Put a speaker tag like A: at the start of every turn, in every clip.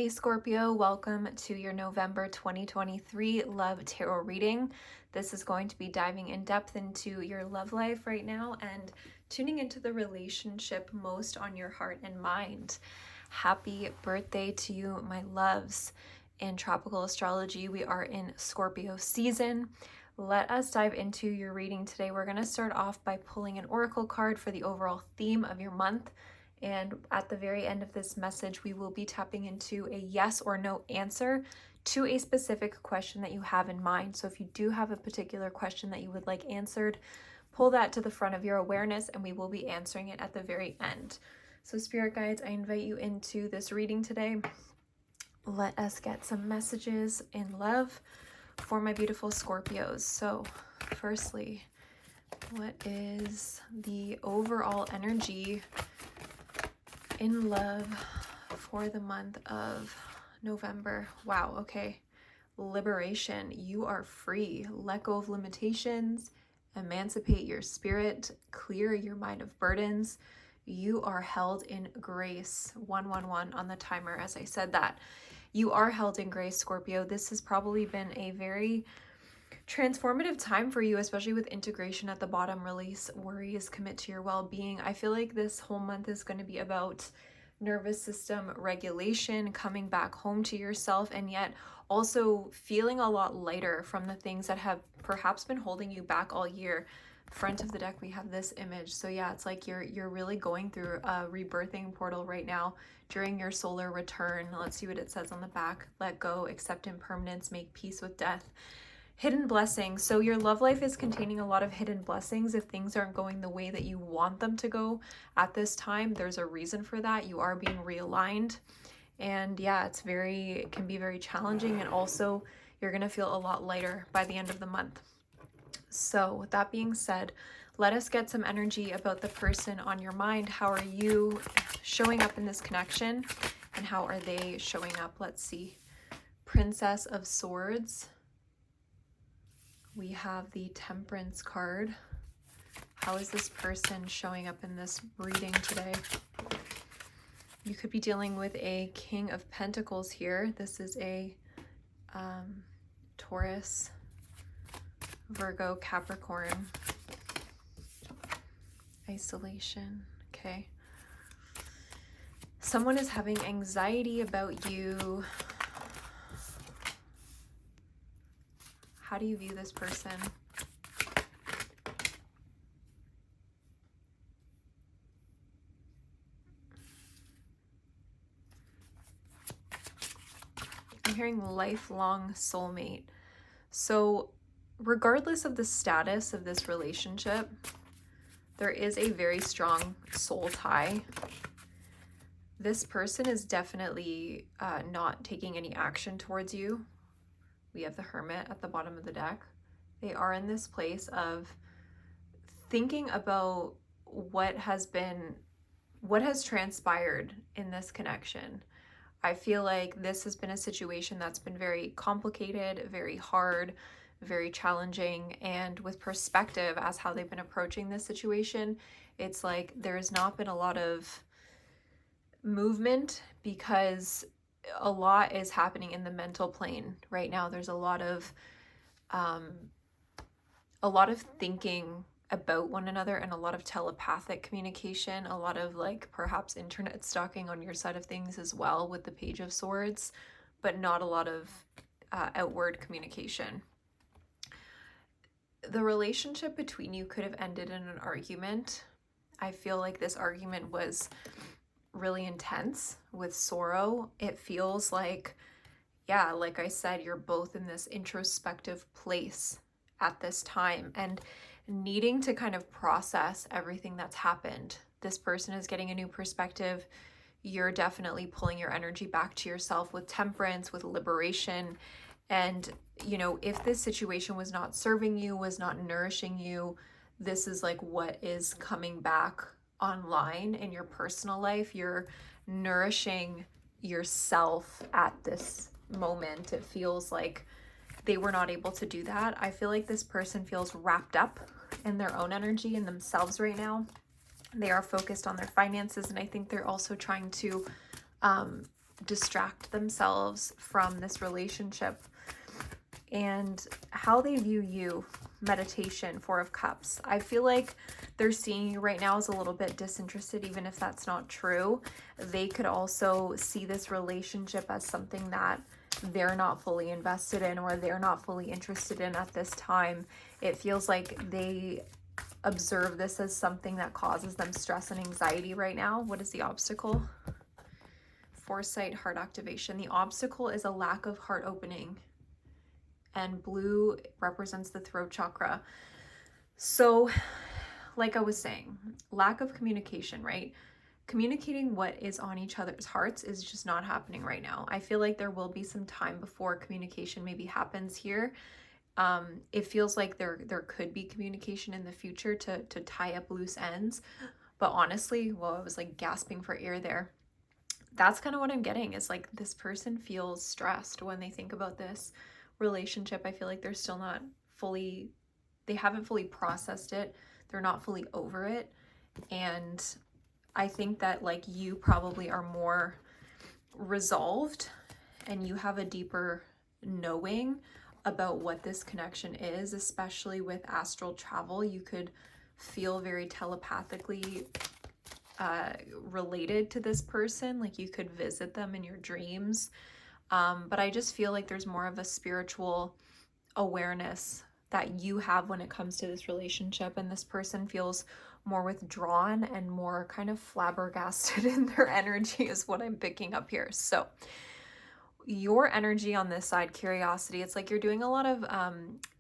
A: Hey Scorpio, welcome to your November 2023 Love Tarot reading. This is going to be diving in depth into your love life right now and tuning into the relationship most on your heart and mind. Happy birthday to you, my loves. In tropical astrology, we are in Scorpio season. Let us dive into your reading today. We're going to start off by pulling an oracle card for the overall theme of your month. And at the very end of this message, we will be tapping into a yes or no answer to a specific question that you have in mind. So if you do have a particular question that you would like answered, pull that to the front of your awareness and we will be answering it at the very end. So spirit guides, I invite you into this reading today. Let us get some messages in love for my beautiful Scorpios. So firstly, what is the overall energy in love for the month of November? Wow, okay. Liberation. You are free. Let go of limitations. Emancipate your spirit. Clear your mind of burdens. You are held in grace. 111 on the timer as I said that. You are held in grace, Scorpio. This has probably been a very transformative time for you, especially with integration at the bottom. Release worries, commit to your well-being. I feel like this whole month is going to be about nervous system regulation, coming back home to yourself, and yet also feeling a lot lighter from the things that have perhaps been holding you back all year. Front of the deck, we have this image. So yeah, it's like you're really going through a rebirthing portal right now during your solar return. Let's see what it says on the back. Let go, accept impermanence, make peace with death. Hidden blessings. So your love life is containing a lot of hidden blessings. If things aren't going the way that you want them to go at this time, there's a reason for that. You are being realigned. And yeah, it can be very challenging. And also you're going to feel a lot lighter by the end of the month. So with that being said, let us get some energy about the person on your mind. How are you showing up in this connection? And how are they showing up? Let's see. Princess of Swords. We have the Temperance card. How is this person showing up in this reading today? You could be dealing with a King of Pentacles here. This is a Taurus, Virgo, Capricorn. Isolation. Okay. Someone is having anxiety about you. How do you view this person? I'm hearing lifelong soulmate. So regardless of the status of this relationship, there is a very strong soul tie. This person is definitely not taking any action towards you. We have the Hermit at the bottom of the deck. They are in this place of thinking about what has transpired in this connection. I feel like this has been a situation that's been very complicated, very hard, very challenging, and with perspective as how they've been approaching this situation, it's like there's not been a lot of movement because a lot is happening in the mental plane right now. There's a lot of thinking about one another and a lot of telepathic communication, a lot of like perhaps internet stalking on your side of things as well with the Page of Swords, but not a lot of outward communication. The relationship between you could have ended in an argument. I feel like this argument was really intense with sorrow. It feels like, yeah, like I said, you're both in this introspective place at this time and needing to kind of process everything that's happened. This person is getting a new perspective. You're definitely pulling your energy back to yourself with temperance, with liberation. And, you know, if this situation was not serving you, was not nourishing you, this is like what is coming back online in your personal life. You're nourishing yourself at this moment. It feels like they were not able to do that. I feel like this person feels wrapped up in their own energy and themselves right now. They are focused on their finances, and I think they're also trying to distract themselves from this relationship. And how they view you, meditation, Four of Cups. I feel like they're seeing you right now as a little bit disinterested, even if that's not true. They could also see this relationship as something that they're not fully invested in or they're not fully interested in at this time. It feels like they observe this as something that causes them stress and anxiety right now. What is the obstacle? Foresight, heart activation. The obstacle is a lack of heart opening. And blue represents the throat chakra. So, like I was saying, lack of communication, right? Communicating what is on each other's hearts is just not happening right now. I feel like there will be some time before communication maybe happens here. It feels like there could be communication in the future to tie up loose ends. But honestly, well, I was like gasping for air there. That's kind of what I'm getting, is like this person feels stressed when they think about this relationship. I feel like they're still not fully, they haven't fully processed it. They're not fully over it. And I think that like you probably are more resolved and you have a deeper knowing about what this connection is, especially with astral travel. You could feel very telepathically related to this person, like you could visit them in your dreams. But I just feel like there's more of a spiritual awareness that you have when it comes to this relationship, and this person feels more withdrawn and more kind of flabbergasted in their energy is what I'm picking up here. So your energy on this side, curiosity, it's like you're doing a lot of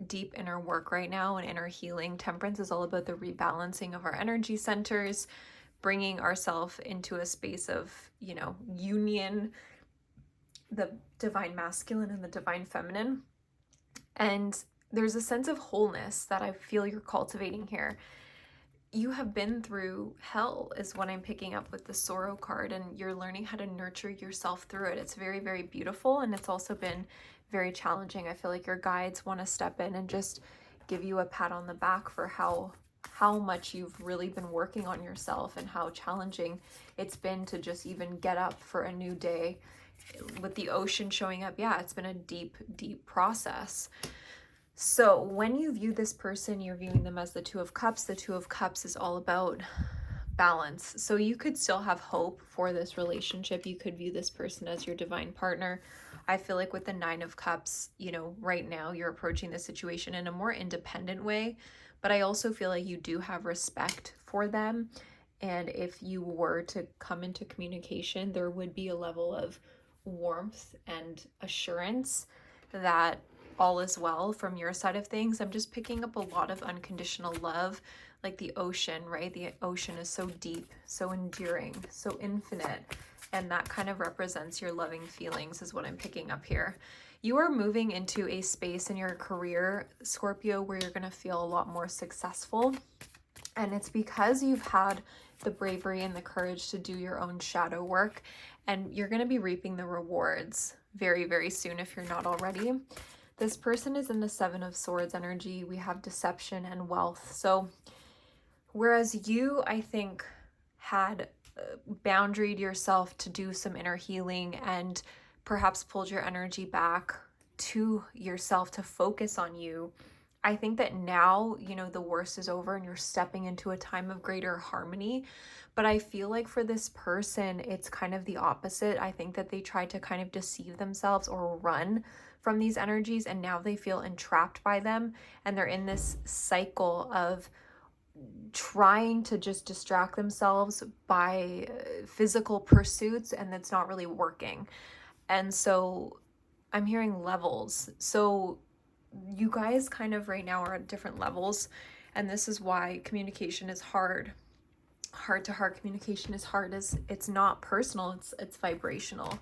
A: deep inner work right now and inner healing. Temperance is all about the rebalancing of our energy centers, bringing ourselves into a space of, you know, union, the divine masculine and the divine feminine. And there's a sense of wholeness that I feel you're cultivating here. You have been through hell is what I'm picking up with the sorrow card, and you're learning how to nurture yourself through it. It's very, very beautiful, and it's also been very challenging. I feel like your guides want to step in and just give you a pat on the back for how much you've really been working on yourself and how challenging it's been to just even get up for a new day. With the ocean showing up, yeah, it's been a deep, deep process. So when you view this person, you're viewing them as the Two of Cups. The Two of Cups is all about balance. So you could still have hope for this relationship. You could view this person as your divine partner. I feel like with the Nine of Cups, you know, right now you're approaching the situation in a more independent way, but I also feel like you do have respect for them. And if you were to come into communication, there would be a level of warmth and assurance that all is well from your side of things. I'm just picking up a lot of unconditional love, like the ocean, right? The ocean is so deep, so enduring, so infinite, and that kind of represents your loving feelings is what I'm picking up here. You are moving into a space in your career, Scorpio, where you're going to feel a lot more successful, and it's because you've had the bravery and the courage to do your own shadow work, and you're going to be reaping the rewards very, very soon if you're not already. This person is in the Seven of Swords energy. We have deception and wealth. So whereas you, I think, had boundaried yourself to do some inner healing and perhaps pulled your energy back to yourself to focus on you, I think that now, you know, the worst is over and you're stepping into a time of greater harmony. But I feel like for this person, it's kind of the opposite. I think that they tried to kind of deceive themselves or run from these energies, and now they feel entrapped by them, and they're in this cycle of trying to just distract themselves by physical pursuits, and it's not really working. And so I'm hearing levels. So you guys kind of right now are at different levels, and this is why communication is hard. Heart to heart communication is hard, as it's not personal, it's vibrational.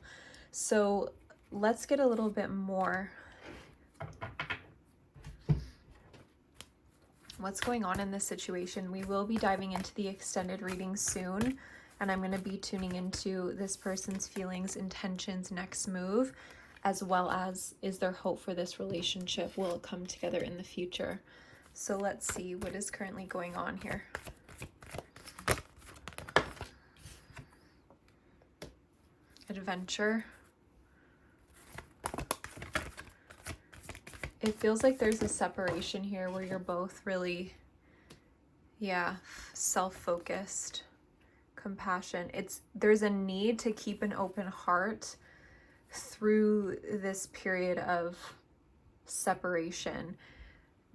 A: So let's get a little bit more. What's going on in this situation? We will be diving into the extended reading soon, and I'm going to be tuning into this person's feelings, intentions, next move, as well as is there hope for this relationship? Will it come together in the future? So let's see what is currently going on here. adventure. It feels like there's a separation here where you're both really, yeah, self-focused. Compassion. There's a need to keep an open heart through this period of separation.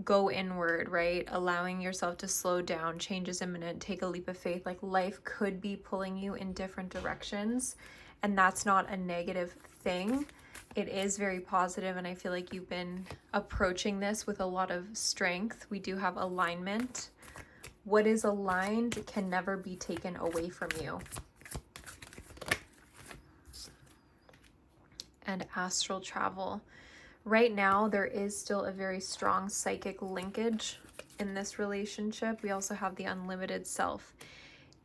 A: Go inward, right? Allowing yourself to slow down. Change is imminent. Take a leap of faith. Like, life could be pulling you in different directions, and that's not a negative thing. It is very positive, and I feel like you've been approaching this with a lot of strength. We do have alignment. What is aligned can never be taken away from you. And astral travel. Right now, there is still a very strong psychic linkage in this relationship. We also have the unlimited self.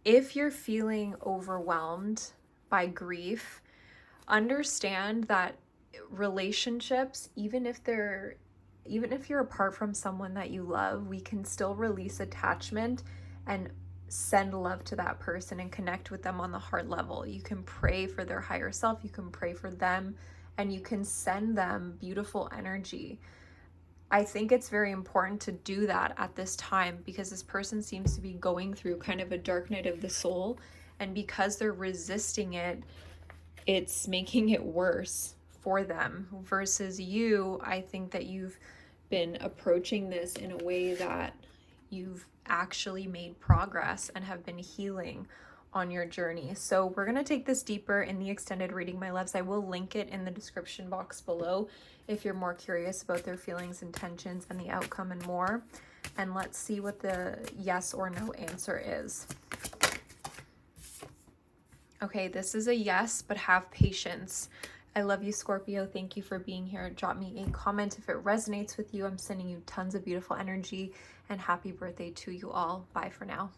A: If you're feeling overwhelmed by grief, understand that relationships, even if you're apart from someone that you love, we can still release attachment and send love to that person and connect with them on the heart level. You can pray for their higher self, you can pray for them, and you can send them beautiful energy. I think it's very important to do that at this time, because this person seems to be going through kind of a dark night of the soul, and because they're resisting it, it's making it worse for them. Versus you, I think that you've been approaching this in a way that you've actually made progress and have been healing on your journey. So we're going to take this deeper in the extended reading, my loves. I will link it in the description box below if you're more curious about their feelings, intentions, and the outcome and more. And let's see what the yes or no answer is. Okay, this is a yes, but have patience. I love you, Scorpio. Thank you for being here. Drop me a comment if it resonates with you. I'm sending you tons of beautiful energy, and happy birthday to you all. Bye for now.